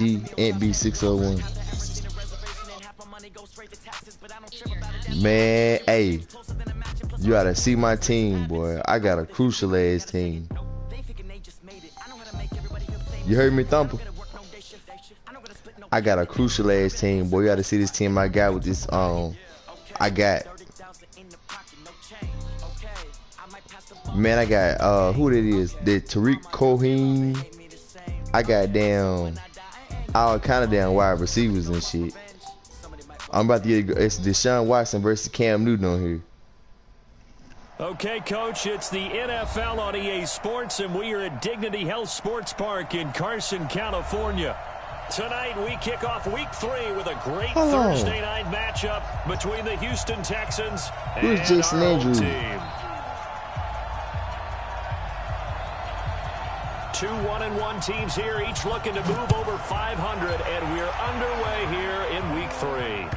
SgAntb601. Man, hey, you gotta see my team, boy. I got a crucial ass team. You heard me, Thumper? I got a crucial ass team, boy. You gotta see this team I got with this. I got. Man, I got who that is? The Tariq Cohen. I got down all kind of damn wide receivers and shit. I'm about to get it's Deshaun Watson versus Cam Newton on here. Okay, Coach, it's the NFL on EA Sports, and we are at Dignity Health Sports Park in Carson, California. Tonight, we kick off Week 3 with a great Thursday night matchup between the Houston Texans and our home team. 2 1-1 teams here, each looking to move over 500, and we're underway here in Week 3.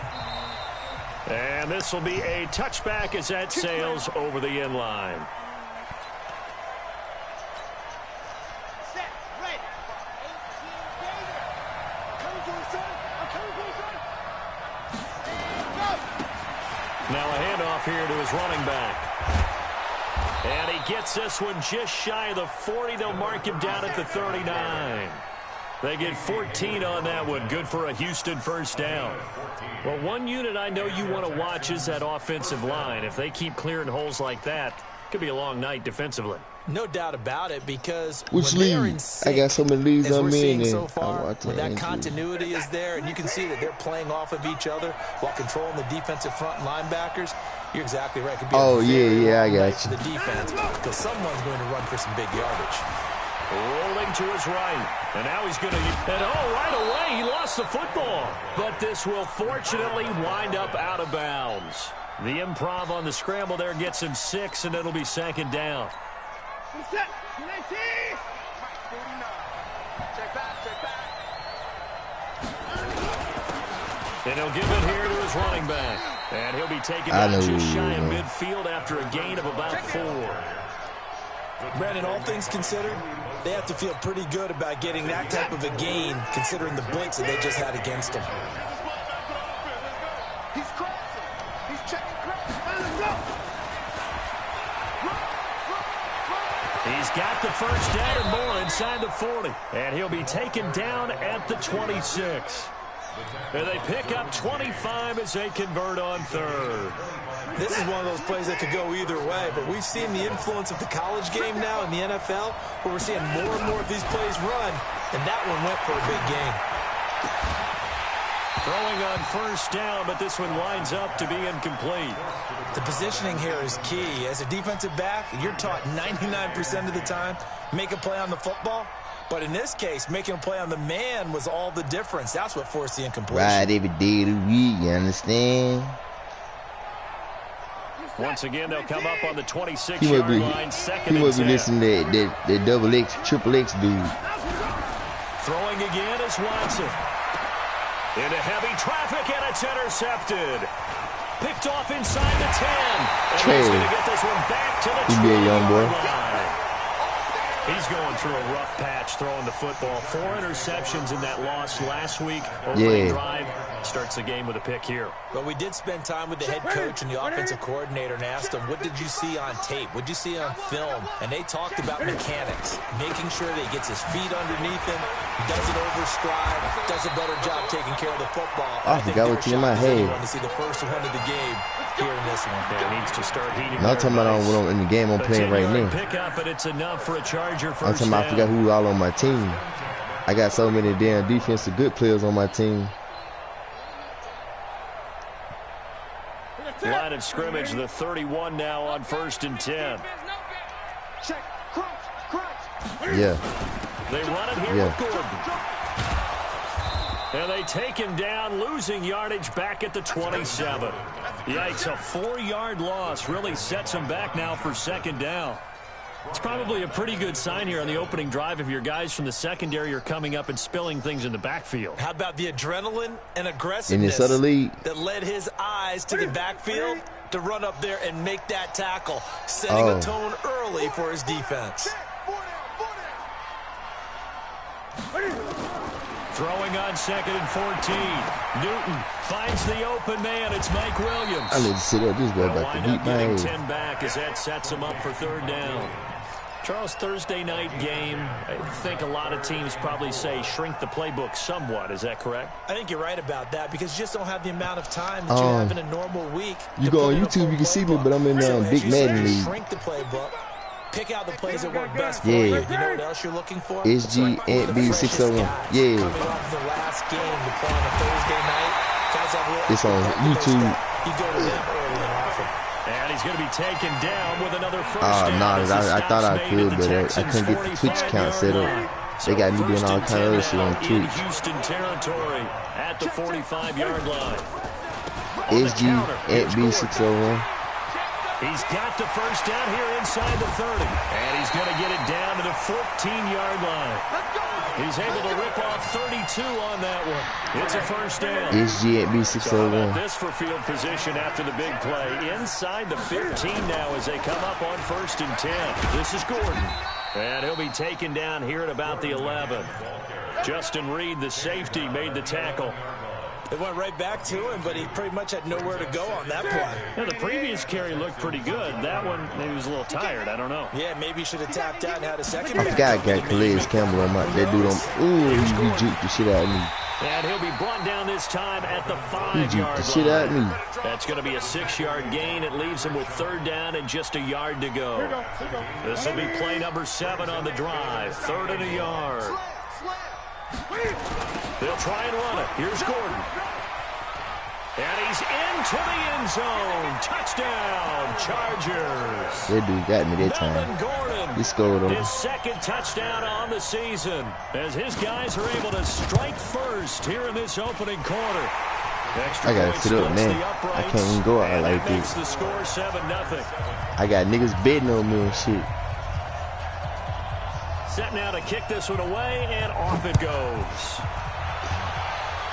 And this will be a touchback as that sails over the end line. Now a handoff here to his running back. And he gets this one just shy of the 40. They'll mark him down at the 39. They get 14 on that one. Good for a Houston first down. Well, one unit I know you want to watch is that offensive line. If they keep clearing holes like that, it could be a long night defensively. No doubt about it, because which league? I got so many leagues on me, and so far, when that continuity is there, and you can see that they're playing off of each other while controlling the defensive front linebackers. You're exactly right. Could be I got you. The defense, because someone's going to run for some big yardage. Rolling to his right, and now he's going to, right away, he lost the football. But this will fortunately wind up out of bounds. The improv on the scramble there gets him 6, and it'll be second down. And he'll give it here to his running back. And he'll be taken down just shy of midfield after a gain of about 4. Brandon, all things considered, they have to feel pretty good about getting that type of a gain, considering the blitz that they just had against them. He's crossing. He's checking cross. Let's go. He's got the first down and more inside the 40. And he'll be taken down at the 26. And they pick up 25 as they convert on third. This is one of those plays that could go either way, but we've seen the influence of the college game now in the NFL, where we're seeing more and more of these plays run, and that one went for a big gain. Throwing on first down, but this one winds up to be incomplete. The positioning here is key. As a defensive back, you're taught 99% of the time, make a play on the football. But in this case, making a play on the man was all the difference. That's what forced the incompletion. Right every day of the week, you understand? Once again, they'll come up on the 26-yard line, second and 10. He must be listening to that double X, triple X dude. Throwing again is Watson. Into heavy traffic, and it's intercepted. Picked off inside the 10. And he's going to get this one back to the 20-yard line. He's going through a rough patch throwing the football. 4 interceptions in that loss last week. Opening drive starts the game with a pick here. Well, we did spend time with the head coach and the offensive coordinator and asked him, what did you see on tape? What did you see on film? And they talked about mechanics, making sure that he gets his feet underneath him, doesn't overstride, does a better job taking care of the football. I forgot what you in my head. To see the first one of the game here in this one. Yeah, needs to start heating. I'm talking about in the game I'm playing right now. Pick up, but it's enough for a Charger first I'm talking about I forgot who all on my team. I got so many damn defensive good players on my team. Line of scrimmage, the 31 now on 1st and 10. Yeah. They run it here with Gordon. And they take him down, losing yardage back at the 27. Yikes, a 4-yard loss really sets him back now for second down. It's probably a pretty good sign here on the opening drive if your guys from the secondary are coming up and spilling things in the backfield. How about the adrenaline and aggressiveness that led his eyes to the backfield to run up there and make that tackle, setting a tone early for his defense. Throwing on 2nd and 14. Newton finds the open man. It's Mike Williams. I need to sit up. This guy about to beat my head. 10 back as that sets him up for 3rd down. Charles, Thursday night game, I think a lot of teams probably say shrink the playbook somewhat. Is that correct? I think you're right about that because you just don't have the amount of time that you have in a normal week. You go on YouTube, you can see me, but I'm in Big Madden League. Shrink the playbook. Pick out the plays that work best for you. You know what else you're looking for? SgAntb601. Yeah. Coming off the last game to play on a Thursday night. Guys have it's on YouTube. You go to them early and often. And he's going to be taken down with another first down. Nah, I thought I could, but I couldn't get the Twitch account set up. They got me doing all kind of other shit on Twitch. Houston territory at the 45-yard line. SgAntb601. He's got the first down here inside the 30. And he's going to get it down to the 14-yard line. He's able to rip off 32 on that one. It's a first down. SgAntb601. This for field position after the big play. Inside the 15 now as they come up on 1st and 10. This is Gordon. And he'll be taken down here at about the 11. Justin Reed, the safety, made the tackle. It went right back to him, but he pretty much had nowhere to go on that play. Yeah, the previous carry looked pretty good. That one, maybe he was a little tired. I don't know. Yeah, maybe he should have tapped out and had a second. I forgot I got Calais Campbell on my. That dude on. Ooh, he juked the shit out of me. And he'll be brought down this time at the 5-yard line. The shit out of me. That's going to be a 6-yard gain. It leaves him with 3rd down and just a yard to go. This will be play number 7 on the drive. 3rd and a yard. They'll try and run it. Here's Gordon. And he's into the end zone. Touchdown, Chargers. That dude got me that time. Gordon, he scored on his 2nd touchdown on the season as his guys are able to strike first here in this opening quarter. I gotta sit up, man. I can't even go out like this. The score 7-0. I got niggas betting on me and shit. Set now to kick this one away, and off it goes.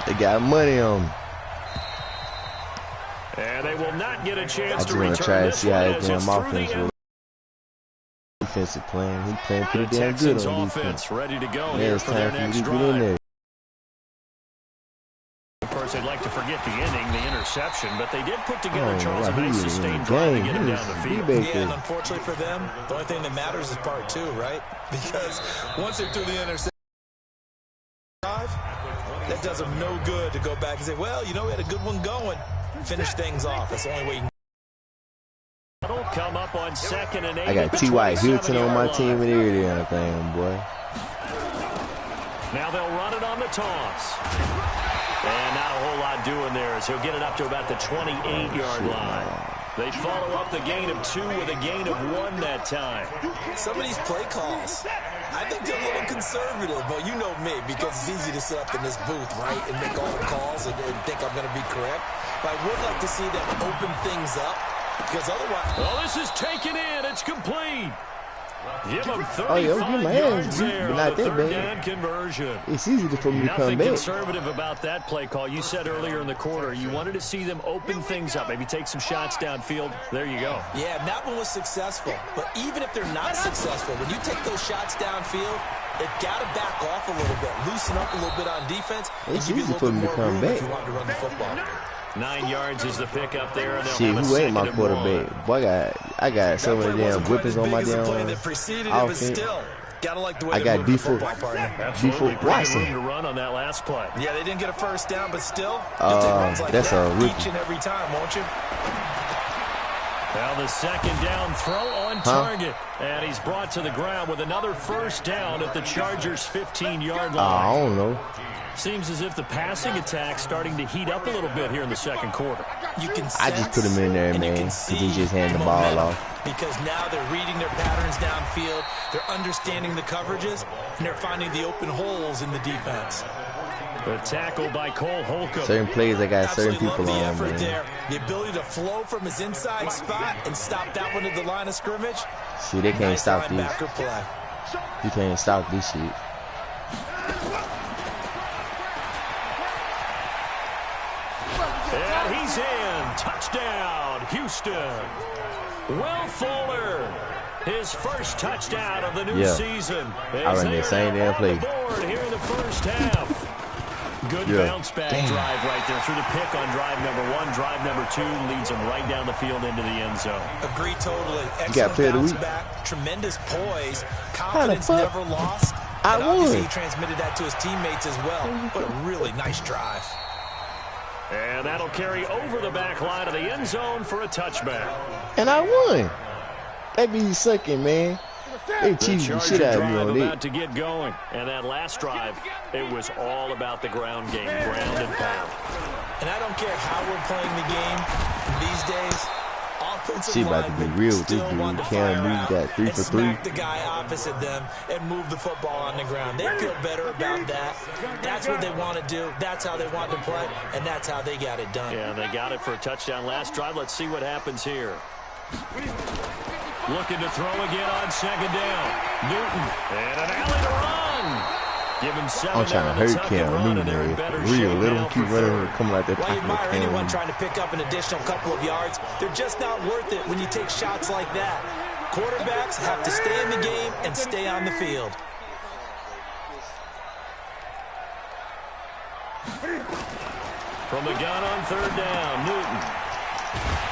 They got money on me. And they will not get a chance to return. I just want to try to see how his damn offense will. Defensive plan. He playing pretty damn good on defense. Ready to go. Yeah, it's time for me to get in there. Of course, they'd like to forget the inning, the interception, but they did put together Charles a nice sustained drive to get him down the field. Yeah, and unfortunately for them, the only thing that matters is part 2, right? Because once they threw the interception drive, that does them no good to go back and say, well, you know, we had a good one going. Finish things off. That's the only way you can. Come up on 2nd and 8. I got T.Y. Hilton on my team and everything, boy. Now they'll run it on the toss. And not a whole lot doing there as he'll get it up to about the 28-yard line. They follow up the gain of 2 with a gain of 1 that time. Some of these play calls, I think they're a little conservative, but you know me, because it's easy to sit up in this booth, right, and make all the calls and think I'm going to be correct. But I would like to see them open things up, because otherwise... Well, this is taken in. It's complete. Give him 35 yards there but not that bad conversion. It's easy for me to come back. Nothing conservative about that play call. You said earlier in the quarter you wanted to see them open things up, maybe take some shots downfield. There you go. Yeah, and that one was successful. But even if they're not successful, when you take those shots downfield, they've got to back off a little bit, loosen up a little bit on defense, and give you a little bit more room if you want to run the football. 9 yards is the pickup there. And shit, who ain't my quarterback? Boy, I got so many damn whippings on my damn offense. I got default Watson. To run on that last play. Yeah, they didn't get a first down, but still, runs like that's that a rookie. each and every time, won't you? Now the 2nd down throw on target. And he's brought to the ground with another first down at the Chargers' 15-yard line. I don't know. Seems as if the passing attack's starting to heat up a little bit here in the 2nd quarter. You can I just put him in there, man, because he just handed the ball off. Because now they're reading their patterns downfield, they're understanding the coverages, and they're finding the open holes in the defense. The tackle by Cole Holcomb. Certain plays, I got certain people the on, effort man. There. The ability to flow from his inside spot and stop that one at the line of scrimmage. See, they can't stop this. Play. You can't stop this shit. And he's in. Touchdown, Houston. Will Fuller, his first touchdown of the new season. I run the same damn play. Here in the first half. Good bounce back drive right there through the pick on drive number 1. Drive number 2 leads him right down the field into the end zone. Agree totally. Excellent bounce back, tremendous poise, confidence never lost. And obviously he transmitted that to his teammates as well. What a really nice drive. And that'll carry over the back line of the end zone for a touchback. And I won. That be sucking, man. They cheated the shit out of me on about to get going. And that last drive, it was all about the ground game, ground and pound. And I don't care how we're playing the game these days. She about to be real with this dude. Cam Newton got 3 for 3. Smack the guy opposite them and move the football on the ground. They feel better about that. That's what they want to do. That's how they want to play, and that's how they got it done. Yeah, they got it for a touchdown last drive. Let's see what happens here. Looking to throw again on second down. Newton and an alley to run. Give him 7 I'm trying to hurt Cam Newton there. Real, let him keep running, coming like that. Why admire anyone trying to pick up an additional couple of yards? They're just not worth it when you take shots like that. Quarterbacks have to stay in the game and stay on the field. From the gun on third down, Newton.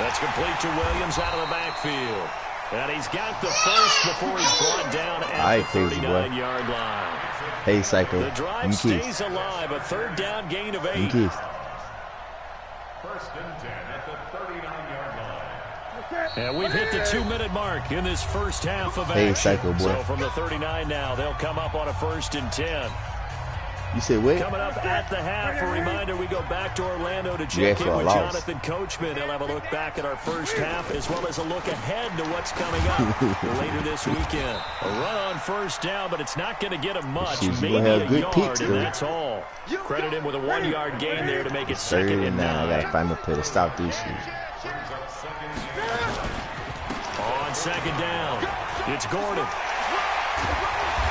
That's complete to Williams out of the backfield. And he's got the first before he's brought down at the 39-yard line. Hey, Psycho. The drive stays alive. A third down gain of 8. First and 10 at the 39-yard line. And we've hit the 2-minute mark in this first half of action. Hey, Psycho boy. So from the 39 now, they'll come up on a 1st and 10. You said wait? Coming up at the half, a reminder, we go back to Orlando to check in with Jonathan Coachman. He'll have a look back at our first half as well as a look ahead to what's coming up later this weekend. A run on first down, but it's not going to get him much. Maybe a yard, and that's all. Credit him with a 1-yard gain there to make it 2nd and 9. I got to find a play to stop this shit. On second down, it's Gordon.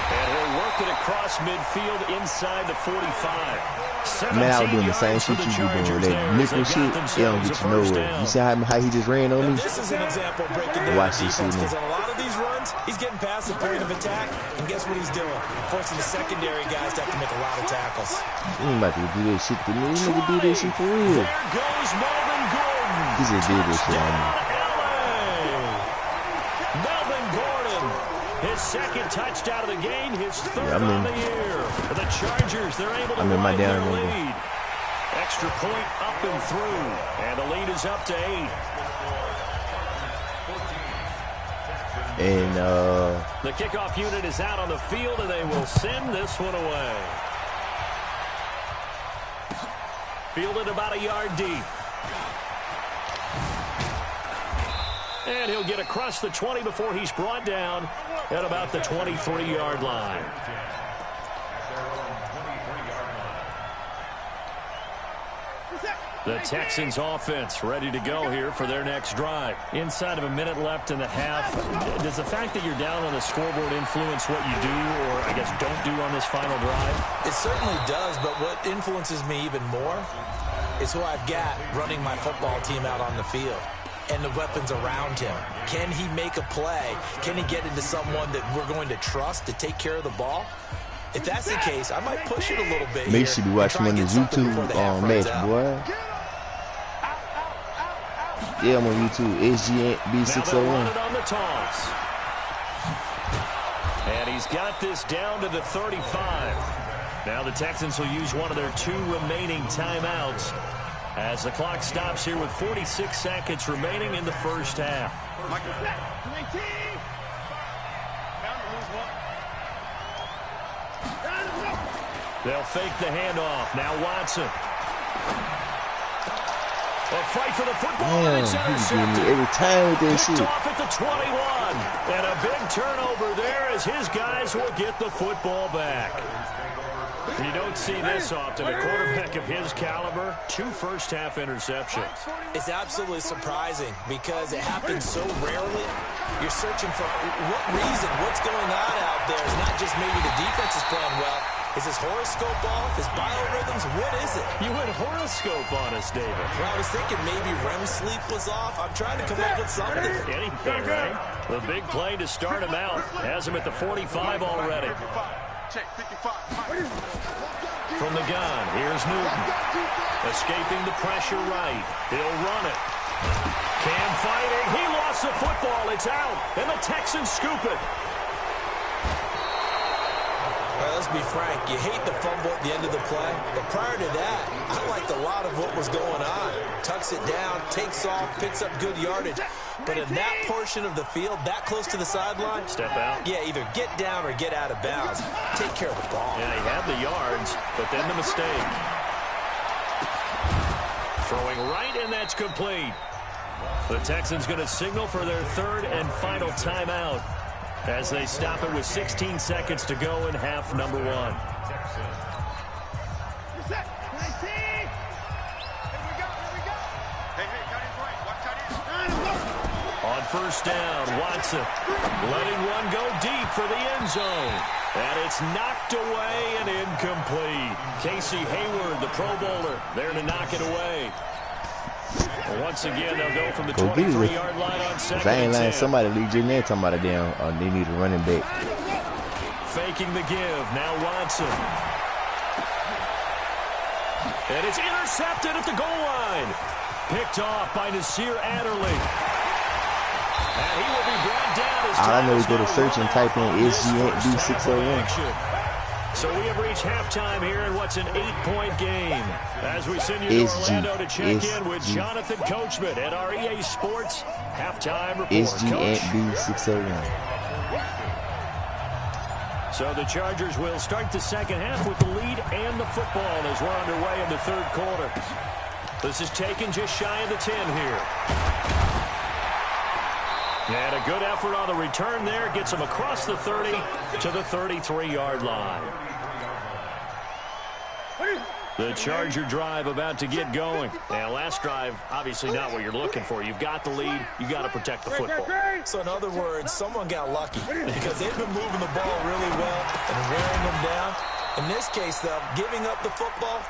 And he'll work it across midfield inside the 45. Man, I was doing the same shit you be doing. That nickel shit, it don't get you nowhere. You see how he just ran on me? This is an example of breaking down Watch this shit, because on a lot of these runs, he's getting past the point of attack, and guess what he's doing? Forcing the secondary guys to have to make a lot of tackles. You ain't about to do this shit to me. You nigga do this shit for real. There goes Melvin Gordon. He just did this shit on me. His second touchdown of the game, his 3rd on the year. The Chargers, they're able to widen their lead. Extra point up and through, and the lead is up to 8. And the kickoff unit is out on the field, and they will send this one away. Fielded about a yard deep. And he'll get across the 20 before he's brought down at about the 23-yard line. The Texans offense ready to go here for their next drive. Inside of a minute left in the half, does the fact that you're down on the scoreboard influence what you do or, I guess, don't do on this final drive? It certainly does, but what influences me even more is who I've got running my football team out on the field. And the weapons around him. Can he make a play? Can he get into someone that we're going to trust to take care of the ball? If that's the case, I might push it a little bit. Make sure you be watching on this YouTube match, boy. Yeah, I'm on YouTube. SgAntb601's. On the toss. And he's got this down to the 35. Now the Texans will use one of their 2 remaining timeouts as the clock stops here with 46 seconds remaining in the first half. They'll fake the handoff. Now Watson. A fight for the football. Man, he's doing me every time with that shit. Off at the 21. And a big turnover there as his guys will get the football back. You don't see this often. A quarterback of his caliber, 2 first-half interceptions. It's absolutely surprising because it happens so rarely. You're searching for what reason, what's going on out there. It's not just maybe the defense is playing well. Is his horoscope off? His biorhythms? What is it? You went horoscope on us, David. Well, I was thinking maybe REM sleep was off. I'm trying to come up with something. Anything, right? The big play to start him out. Has him at the 45 already. Check 55. From the gun, here's Newton. Escaping the pressure right. He'll run it. Cam fighting. He lost the football. It's out. And the Texans scoop it. Well, let's be frank. You hate the fumble at the end of the play. But prior to that, I liked a lot of what was going on. Tucks it down, takes off, picks up good yardage. But in that portion of the field, that close to the sideline, step out. Yeah, either get down or get out of bounds. Take care of the ball. Yeah, he had the yards, but then the mistake. Throwing right, and that's complete. The Texans going to signal for their third and final timeout as they stop it with 16 seconds to go in half number 1. On first down, Watson letting one go deep for the end zone. And it's knocked away and incomplete. Casey Hayward, the Pro Bowler, there to knock it away. Well, once again, they'll go from the 23-yard line on second and 10. Somebody lead you in there talking about it down. They need a running back. Faking the give. Now Watson. And it's intercepted at the goal line. Picked off by Nasir Adderley. And he will be brought down as all I know is go to search and type in SgAntb601's. So we have reached halftime here in what's an 8-point game. As we send you to Orlando to check in with Jonathan Coachman at our EA Sports halftime report. SgAntb601. So the Chargers will start the second half with the lead and the football as we're underway in the third quarter. This is taken just shy of the 10 here. And a good effort on the return there. Gets him across the 30 to the 33-yard line. The Charger drive about to get going. Now, last drive, obviously not what you're looking for. You've got the lead. You got to protect the football. So, in other words, someone got lucky because they've been moving the ball really well and wearing them down. In this case, though, giving up the football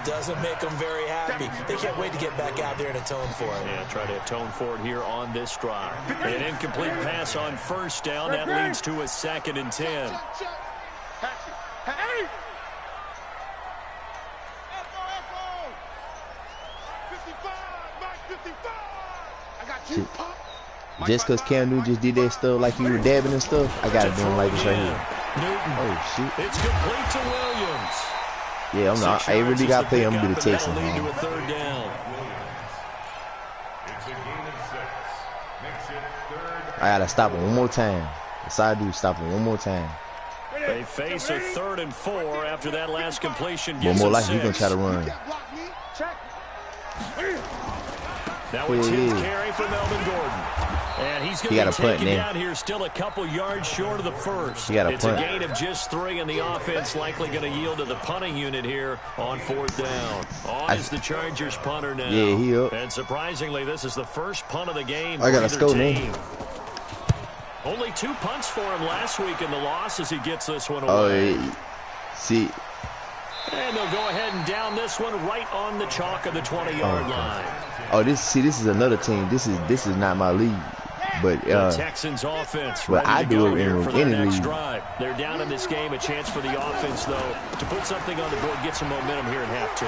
doesn't make them very happy. They can't wait to get back out there and atone for it. Yeah, try to atone for it here on this drive. An incomplete pass on first down. That leads to a 2nd and 10. Just because Cam Newton just did that stuff like you were dabbing and stuff, I got to do him like this right here. Newton. Oh, shit. It's complete to Williams. Yeah, I'm not. I really got to play him to the Texans, man. I got to stop him one more time. That's all I do, stop him one more time. They face a 3rd and 4 after that last completion. One more like he's going to try to run. Now a 10th carry for Melvin Gordon. And he's going to be taken down here, still a couple yards short of the first. It's a gain of just 3, and the offense likely going to yield to the punting unit here on 4th down. On is the Chargers punter now. Yeah, he up. And surprisingly, this is the first punt of the game. I got to score now. Only 2 punts for him last week in the loss as he gets this one away. Oh, see. And they'll go ahead and down this one right on the chalk of the 20-yard line. Oh, this is another team. This is not my league. But the Texans offense but I do it here for their next league. drive. They're down in this game. A chance for the offense, though, to put something on the board, get some momentum here in half 2.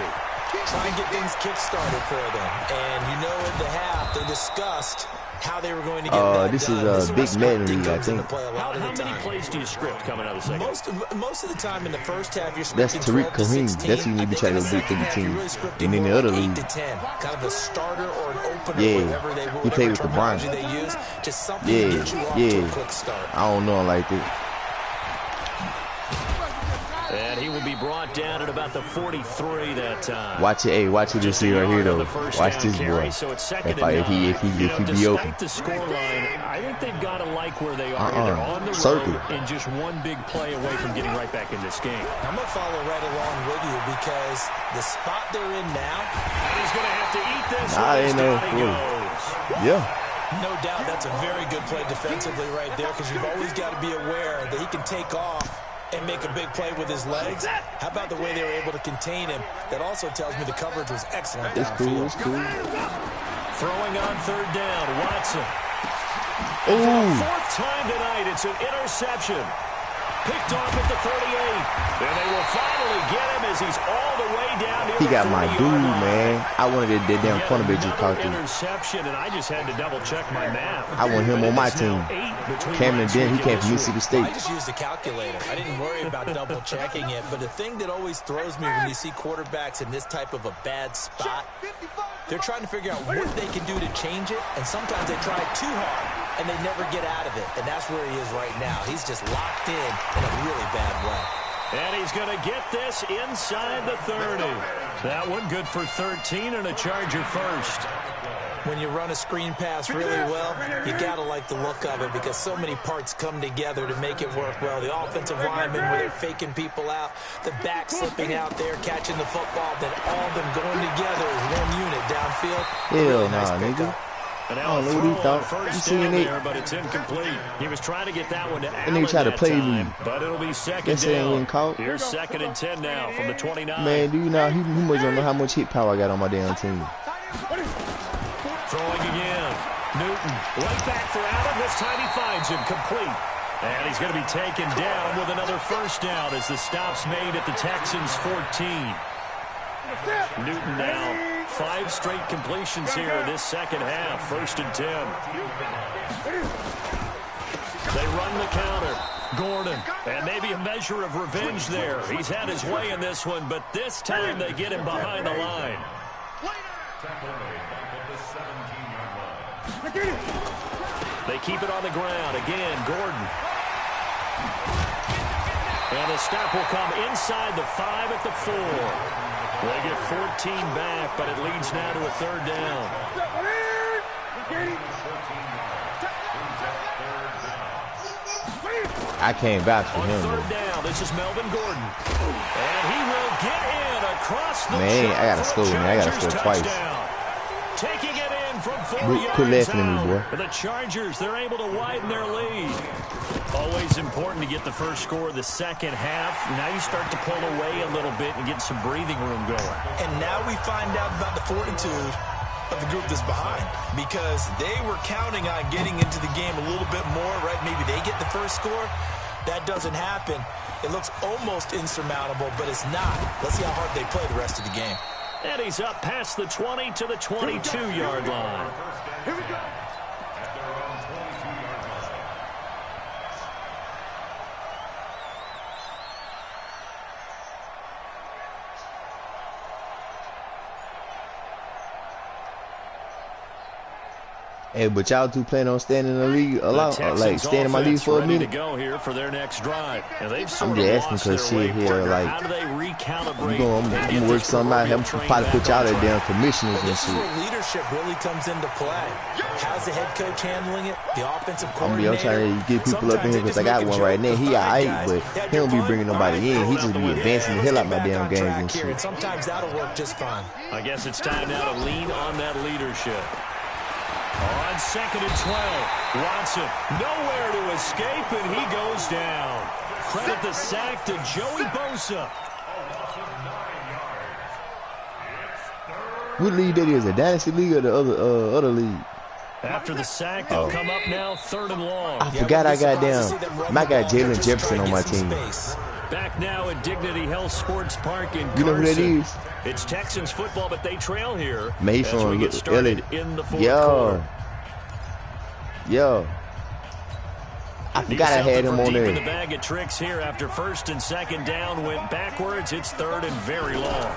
Try and get things kick-started for them. And you know in the half, they discussed how they were going to get that this done. is a big man league, I think. How many plays do you script coming out of the second? Most of the time in the first half, you're that's scripting Tariq Kareem. That's who you need to try to beat the team. And in the other league, 8 to 10, kind of a starter or an opener, whatever he played with the Browns. They use, just something to get you off to a quick start. I don't know him like that. And he will be brought down at about the 43 that time. Watch it, hey, watch it this here right here though. Watch this boy. So it's if he be open. The scoreline, I think they've got to like where they are. They're on the road and just one big play away from getting right back in this game. I'm gonna follow right along with you because the spot they're in now, and he's gonna have to eat this. Yeah. No doubt that's a very good play defensively right there because you've always got to be aware that he can take off and make a big play with his legs. How about the way they were able to contain him? That also tells me the coverage was excellent downfield. It's cool. Throwing on 3rd down, Watson. Oh. For the 4th time tonight, it's an interception. Picked off at the 38. And they will finally get him as he's all the way down near He the got my 40-yard dude, line. man. I wanted that damn cornerback just caught through. Interception, and I just had to double check my math. I want him on my team. Cameron Dent, he came from Mississippi State. I just used a calculator. I didn't worry about double checking it. But the thing that always throws me when you see quarterbacks in this type of a bad spot, they're trying to figure out what they can do to change it. And sometimes they try too hard, and they never get out of it. And that's where he is right now. He's just locked in a really bad way. And he's going to get this inside the 30. That one good for 13 and a Charger first. When you run a screen pass really well, you got to like the look of it because so many parts come together to make it work well. The offensive linemen where they're faking people out, the back slipping out there, catching the football, then all of them going together as one unit downfield. Hell nah, nigga. I don't know what he thought. You seen it? But it's incomplete. He was trying to get that one to and he tried to play me. But it'll be second down. Here's 2nd and 10 now from the 29. Man, do you know he must don't know how much hit power I got on my damn team. Throwing again. Newton right back for Allen. This time he finds him complete. And he's going to be taken down with another first down as the stop's made at the Texans' 14. Newton now 5 straight completions here in this second half. 1st and 10. They run the counter. Gordon. And maybe a measure of revenge there. He's had his way in this one, but this time they get him behind the line. They keep it on the ground. Again, Gordon. And the stop will come inside the 5 at the 4. They get 14 back, but it leads now to a 3rd down. I can't vouch for him. On 3rd down, this is Melvin Gordon. And he will get in across the man, I gotta score, man. I gotta score twice. Taking it in from 4 yards quit laughing at me, boy. The Chargers, they're able to widen their lead. Always important to get the first score of the second half. Now you start to pull away a little bit and get some breathing room going. And now we find out about the fortitude of the group that's behind because they were counting on getting into the game a little bit more, right? Maybe they get the first score. That doesn't happen. It looks almost insurmountable, but it's not. Let's see how hard they play the rest of the game. And he's up past the 20 to the 22-yard line. Here we go. Hey, but y'all two plan on staying in the league a lot, like staying in my league for a minute. To go here for their next drive. And they've I'm just asking because shit here, like, how do they recalibrate? I'm gonna work something out. I'm probably put y'all at damn commissioners and This is shit. where leadership really comes into play. How's the head coach handling it? The offensive coordinator. I'm trying to get people up in here because I got one right now. He alright, but he don't be bringing nobody in. He just be advancing the hell out my damn games and shit. Sometimes that'll work just fine. I guess it's time now to lean on that leadership. On 2nd and 12, Watson nowhere to escape, and he goes down. Credit the sack to Joey Bosa. What league that is? A dynasty league or the other league? After the sack, they'll come up now 3rd and long. I forgot I got down. I got Jalen Jefferson on my team. Back now at Dignity Health Sports Park in Carson. You know who that is? It's Texans football, but they trail here. Man, he's from LA. In the fourth quarter. Yo. I forgot I had him on there. In the bag of tricks here after 1st and 2nd down went backwards. It's 3rd and very long.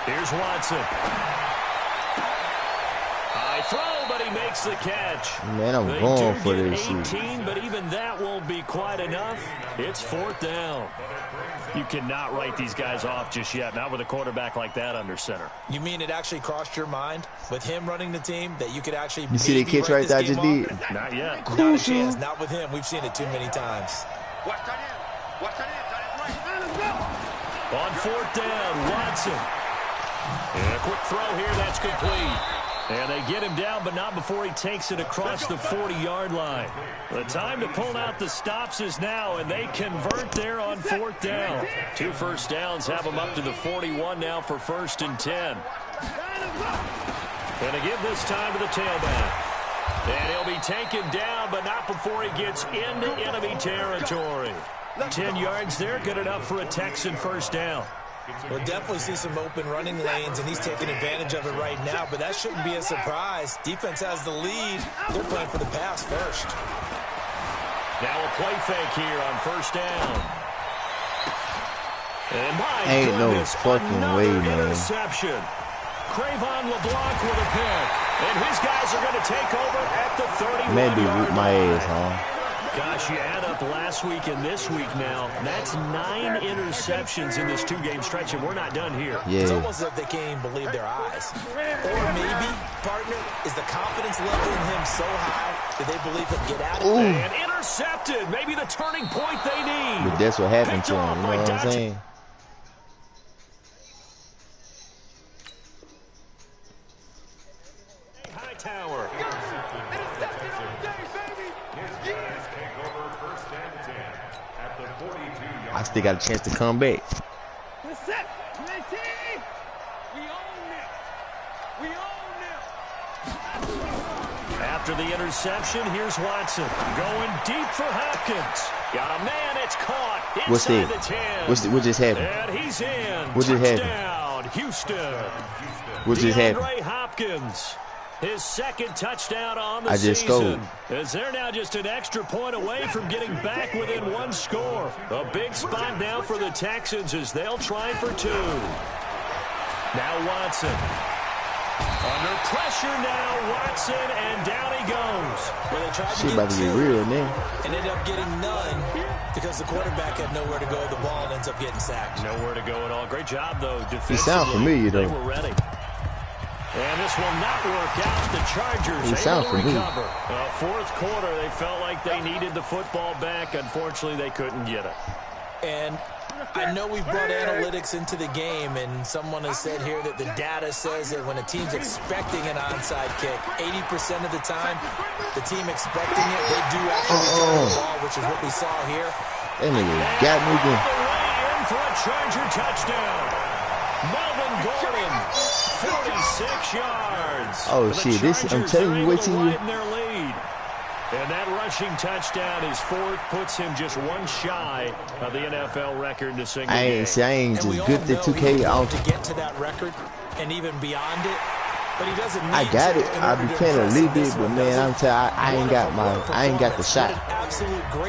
Here's Watson. High throw, but he makes the catch. Man, I'm going for this shit. But even that won't be quite enough. It's 4th down. You cannot write these guys off just yet, not with a quarterback like that under center. You mean it actually crossed your mind with him running the team that you could actually you see the catch right there I just did? Not yet. Not a chance. Not with him. We've seen it too many times. Watch that in. Watch that in. Right. Let's go. On 4th down, Watson. And a quick throw here. That's complete. And they get him down, but not before he takes it across the 40-yard line. The time to pull out the stops is now, and they convert there on 4th down. 2 first downs have them up to the 41 now for 1st and 10. And they give this time to the tailback. And he'll be taken down, but not before he gets into enemy territory. 10 yards there, good enough for a Texan first down. We'll definitely see some open running lanes, and he's taking advantage of it right now, but that shouldn't be a surprise. Defense has the lead. They're playing for the pass first. Now a play fake here on first down. And my Ain't goodness, no fucking way, man. Interception. Cravon LeBlanc with a pick. And his guys are going to take over at the 31-yard line. Maybe whip my ass, huh? Gosh, you add up last week and this week now. That's 9 interceptions in this 2-game stretch, and we're not done here. Yeah. It's almost as if they can't even believe their eyes. Or maybe, partner, is the confidence level in him so high that they believe he'll get out of it. And intercepted. Maybe the turning point they need. But that's what happened to him, you know what I'm saying? Tower. I still got a chance to come back. After the interception, here's Watson going deep for Hopkins. Got a man, it's caught inside the 10. What just happened? And he's in. What just happened? Touchdown, Houston. What just happened? DeAndre Hopkins. His second touchdown on the season. Scored. As they're now just an extra point away from getting back within 1 score. A big spot now for the Texans as they'll try for 2. Now Watson. Under pressure now, Watson, and down he goes. Well, they tried to She about to get real now. And ended up getting none because the quarterback had nowhere to go with the ball and ends up getting sacked. Nowhere to go at all. Great job, though, defensively. He sounds familiar, though. They were ready. And this will not work out. The Chargers able to recover. Fourth quarter, they felt like they needed the football back. Unfortunately, they couldn't get it. And I know we've brought analytics into the game, and someone has said here that the data says that when a team's expecting an onside kick, 80% of the time, the team expecting it, they do actually return the ball, which is what we saw here. That nigga got me again. In for a Charger touchdown. Melvin Gordon, 46 yards. Oh, shit. This, I'm telling you, wait till you. And that rushing touchdown is 4th, puts him just 1 shy of the NFL record in a single game. I ain't just good at 2K. To get to that record and even beyond it, but he doesn't need I got it. I be playing a little bit, but man, I'm telling you, I ain't got the shot.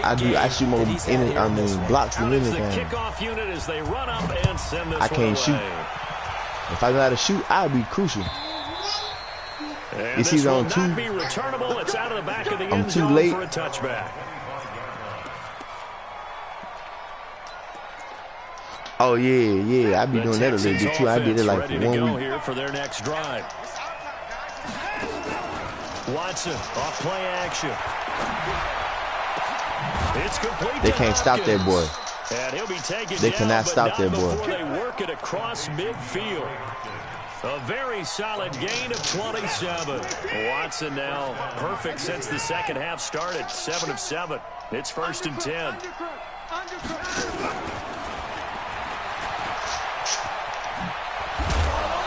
I shoot more blocks than anything. Kickoff unit as they run up and send this I can't shoot. If I know how to shoot, I'll be crucial. And this will not be returnable. It's out of the back of the end zone for a touchback. Oh yeah. I be doing that a little bit too. I did it like for 1 week. Here for their next drive. Watson off play action. It's complete. They can't stop that boy. And he'll be taken they down, cannot stop that boy. Before they work it across midfield. A very solid gain of 27. Watson now perfect since the second half started. 7 of 7. It's 1st and 10.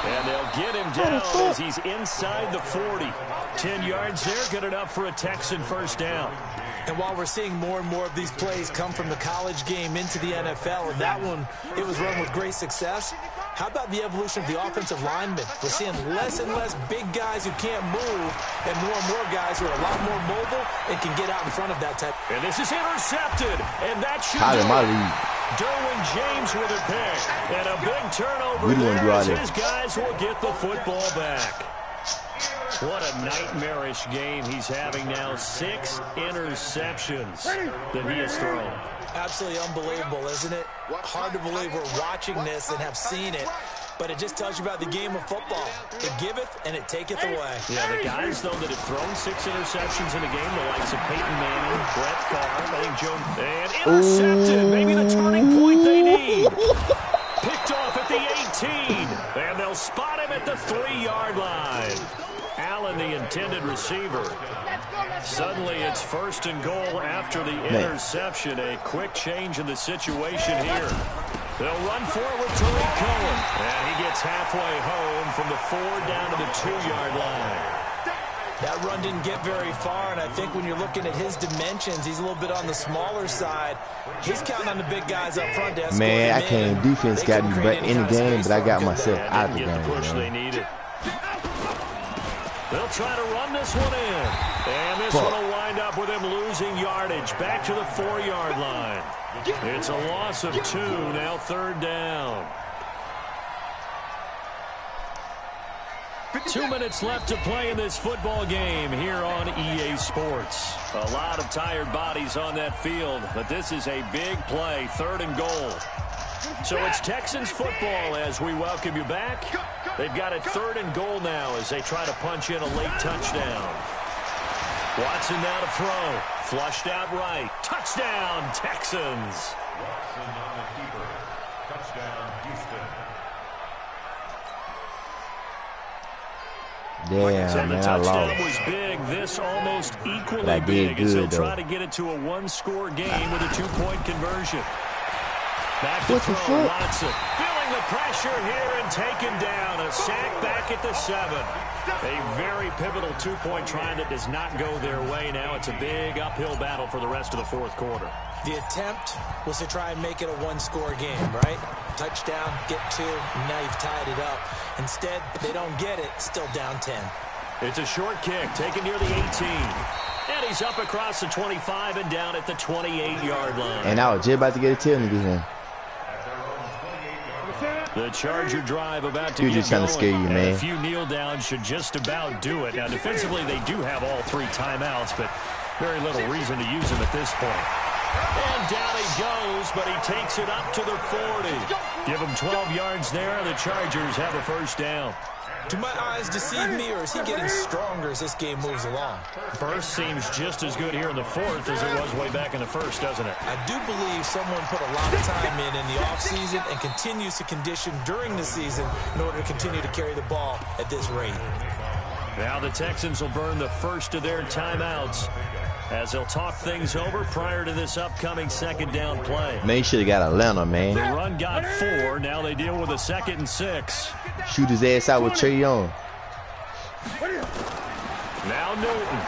And they'll get him down as he's inside the 40. 10 yards there, good enough for a Texan first down. And while we're seeing more and more of these plays come from the college game into the NFL, and that one, it was run with great success, how about the evolution of the offensive linemen? We're seeing less and less big guys who can't move and more guys who are a lot more mobile and can get out in front of that type. And this is intercepted, and that should Derwin James with a pick. And a big turnover there as his guys will get the football back. What a nightmarish game he's having now. 6 interceptions that he has thrown. Absolutely unbelievable, isn't it? Hard to believe we're watching this and have seen it, but it just tells you about the game of football. It giveth and it taketh away. Yeah, the guys, though, that have thrown 6 interceptions in a game, the likes of Peyton Manning, Brett Favre, I think Joe, and intercepted. Maybe the turning point they need. Picked off at the 18, and they'll spot him at the 3-yard line. Allen, the intended receiver. Suddenly it's 1st and goal after the interception. A quick change in the situation here. They'll run forward to Tariq Cohen. And he gets halfway home from the 4 down to the 2-yard line. That run didn't get very far, and I think when you're looking at his dimensions, he's a little bit on the smaller side. He's counting on the big guys up front to escort Man, I him can't. in. Defense got me in the game, but I got myself out of the Get the game. push they needed. They'll try to run this one in. And this one will wind up with him losing yardage. Back to the 4-yard line. It's a loss of 2, now 3rd down. 2 minutes left to play in this football game here on EA Sports. A lot of tired bodies on that field, but this is a big play, 3rd and goal. So it's Texans football as we welcome you back. They've got it 3rd and goal now as they try to punch in a late touchdown. Watson now to throw. Flushed out right. Touchdown, Texans. Watson on the keeper. Touchdown, Houston. Damn, So the man, I touchdown lost. was big. This almost equally But I did big as they'll good, try though. to get it to a 1-score game with a 2-point conversion. Back to What the throw, fuck? Watson. Feeling the pressure here and taken down. A sack back at the 7. A very pivotal 2-point try that does not go their way. Now it's a big uphill battle for the rest of the 4th quarter. The attempt was to try and make it a 1-score game, right? Touchdown, get 2, now you've tied it up. Instead, they don't get it, still down 10. It's a short kick taken near the 18. And he's up across the 25 and down at the 28-yard line. And I was just about to get a tail niggas in. The Charger drive about to You're get just trying to scare you, going. man. A few kneel downs should just about do it. Now, defensively, they do have all 3 timeouts, but very little reason to use them at this point. And down he goes, but he takes it up to the 40. Give him 12 yards there, and the Chargers have a 1st down. Do my eyes deceive me, or is he getting stronger as this game moves along? Burst seems just as good here in the 4th as it was way back in the 1st, doesn't it? I do believe someone put a lot of time in the offseason and continues to condition during the season in order to continue to carry the ball at this rate. Now the Texans will burn the first of their timeouts as they'll talk things over prior to this upcoming 2nd down play. Man, you should have got Atlanta, The man. run got 4. Now they deal with a 2nd and 6. Shoot his ass out with Trey Young. Now Newton.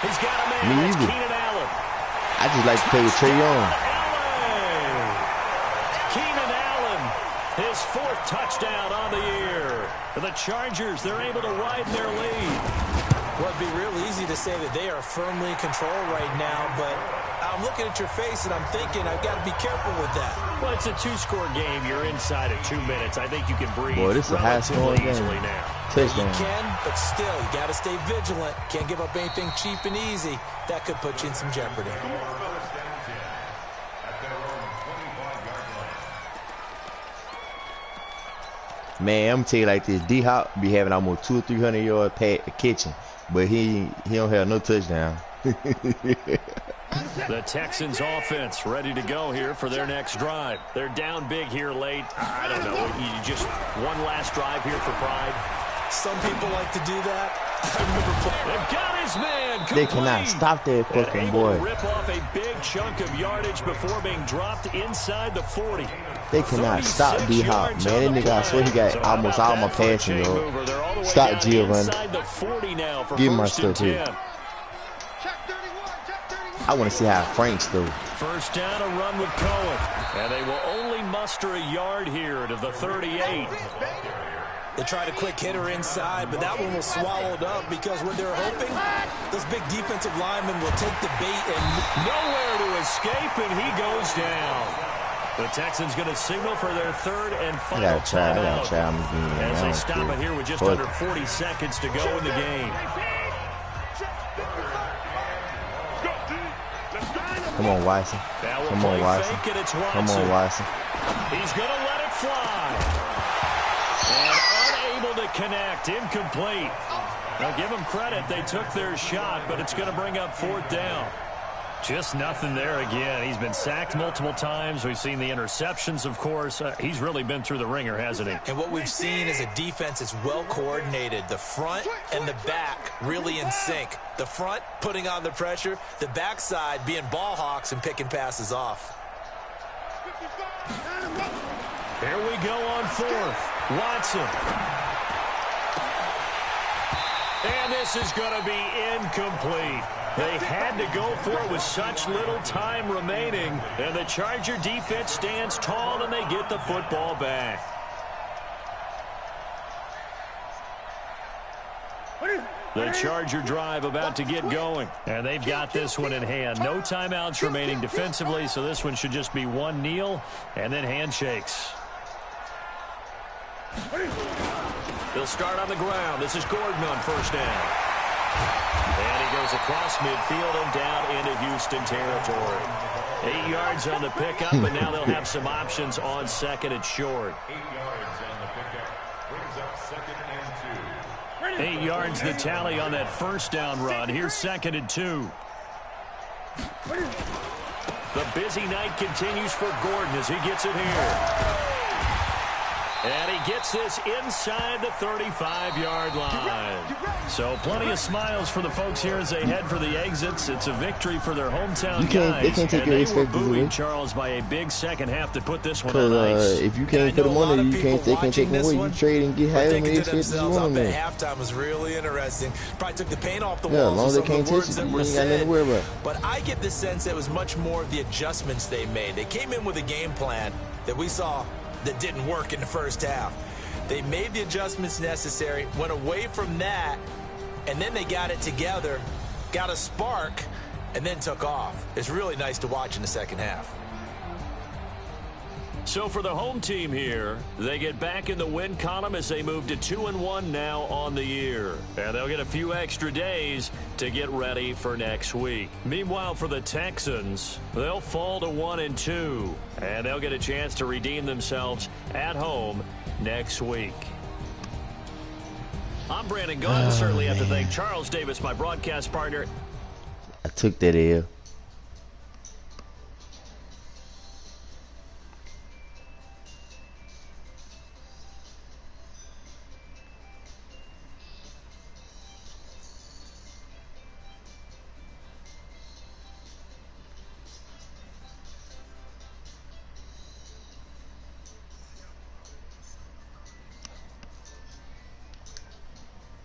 He's got a man. Me That's either. Keenan Allen. I just like to play with Trey Young. Keenan Allen, his 4th touchdown on the year. For the Chargers, they're able to widen their lead. Well, it'd be real easy to say that they are firmly in control right now, but I'm looking at your face and I'm thinking I've got to be careful with that. Well, it's a 2-score game. You're inside at 2 minutes. I think you can breathe Boy, this is a high-scoring relatively game. easily now. You Touchdown. can, but still, you got to stay vigilant. Can't give up anything cheap and easy. That could put you in some jeopardy. Man, I'm gonna tell you like this. D-Hop be having almost 200 or 300 yard catching, but he don't have no touchdown. The Texans offense ready to go here for their next drive. They're down big here late. I don't know. You just one last drive here for pride. Some people like to do that. They've got his man. They Complete. cannot stop that And fucking able boy. to rip off a big chunk of yardage before being dropped inside the 40. They cannot stop 36 D-Hop, yards man. on That the nigga, I swear he play. got So how almost about all my that for a passing, chain yo. mover? They're all the way Stop down Giovanni. inside the 40 now for Give him my 1st and stuff here. 10. I want to see how Frank's though. 1st down, a run with Cohen. And they will only muster a yard here to the 38. They tried a quick hitter inside, but that one was swallowed up because what they're hoping, those big defensive linemen will take the bait and Nowhere to escape, and he goes down. The Texans going to signal for their 3rd and I final gotta try. timeout I'm getting as they stop it here with just under 40 seconds to go in the game. Come on, Watson. Now we'll Come play on, Watson. fake, and it's Come Watson. on, Watson. He's going to let it fly. And unable to connect, incomplete. Now give them credit, they took their shot, but it's going to bring up 4th down. Just nothing there again. He's been sacked multiple times. We've seen the interceptions, of course. He's really been through the ringer, hasn't he? And what we've seen is a defense that's well coordinated. The front and the back really in sync. The front putting on the pressure, the backside being ball hawks and picking passes off. Here we go on 4th. Watson. And this is going to be incomplete. They had to go for it with such little time remaining. And the Charger defense stands tall, and they get the football back. The Charger drive about to get going. And they've got this one in hand. No timeouts remaining defensively, so this one should just be one kneel and then handshakes. They'll start on the ground. This is Gordon on first down. And he goes across midfield and down into Houston territory. 8 yards on the pickup, and now they'll have some options on second and short. 8 yards on the pickup. Brings up second and 2. 8 yards the tally on that first down run. Here's second and 2. The busy night continues for Gordon as he gets it here. And he gets this inside the 35-yard line. So plenty of smiles for the folks here as they head for the exits. It's a victory for their hometown guys. They can't take your and they were respect booing away. Charles by a big second half to put this one on ice. If you can't put them on there, they can't take them away. You trade and get however many shit you want them. Halftime was really interesting. Probably took the paint off the Yeah, as walls. long as they can't touch it, you ain't got nothing to worry about. But I get the sense it was much more of the adjustments they made. They came in with a game plan that we saw that didn't work in the first half. They made the adjustments necessary, went away from that, and then they got it together, got a spark, and then took off. It's really nice to watch in the second half. So for the home team here, they get back in the win column as they move to 2-1 now on the year. And they'll get a few extra days to get ready for next week. Meanwhile, for the Texans, they'll fall to 1-2. And they'll get a chance to redeem themselves at home next week. I'm Brandon Gaudin. Certainly have to thank Charles Davis, my broadcast partner. I took that L.